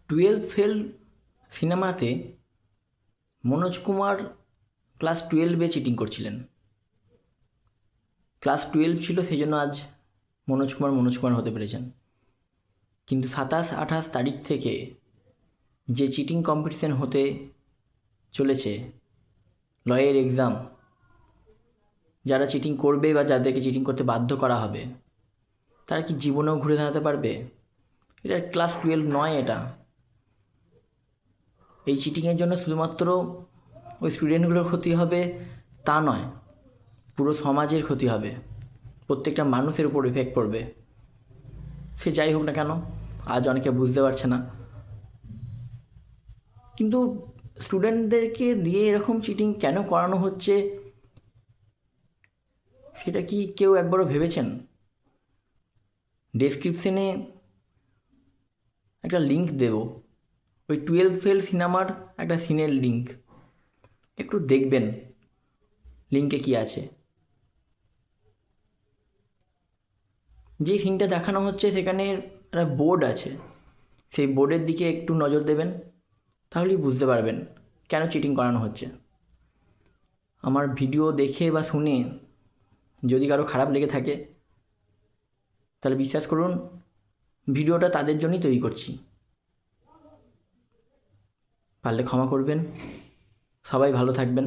Twelve fail সিনেমাতে Manoj Kumar class 12-এ cheating করছিলেন। Class 12 ছিল, সেই জন্য আজ মনোজ কুমার হতে পেরেছেন। কিন্তু 27-28 তারিখ থেকে যে চিটিং কম্পিটিশন হতে চলেছে, লয়ের এক্সাম, যারা চিটিং করবে বা যাদেরকে চিটিং করতে বাধ্য করা হবে, তারা কি জীবনেও ঘুরে দাঁড়াতে পারবে? এটা ক্লাস 12 নয়। এটা এই চিটিংয়ের জন্য শুধুমাত্র ওই স্টুডেন্টগুলোর ক্ষতি হবে তা নয়, পুরো সমাজের ক্ষতি হবে, প্রত্যেকটা মানুষের উপর ইফেক্ট পড়বে। সে যাই হোক না কেন, আজ অনেকে বুঝতে পারছে না। কিন্তু স্টুডেন্টদেরকে দিয়ে এরকম চিটিং কেন করানো হচ্ছে, সেটা কি কেউ একবারও ভেবেছেন? ডেসক্রিপশনে একটা লিঙ্ক দেব, ওই 12 ফেল সিনেমার একটা সিনের লিঙ্ক, একটু দেখবেন লিঙ্কে কি আছে। যে সিনটা দেখানো হচ্ছে সেখানে একটা বোর্ড আছে, সেই বোর্ডের দিকে একটু নজর দেবেন, তাহলেই বুঝতে পারবেন কেন চিটিং করানো হচ্ছে। আমার ভিডিও দেখে বা শুনে যদি কারো খারাপ লেগে থাকে, তাহলে বিশ্বাস করুন ভিডিওটা তাদের জন্যই তৈরি করছি। পারলে ক্ষমা করবেন। সবাই ভালো থাকবেন।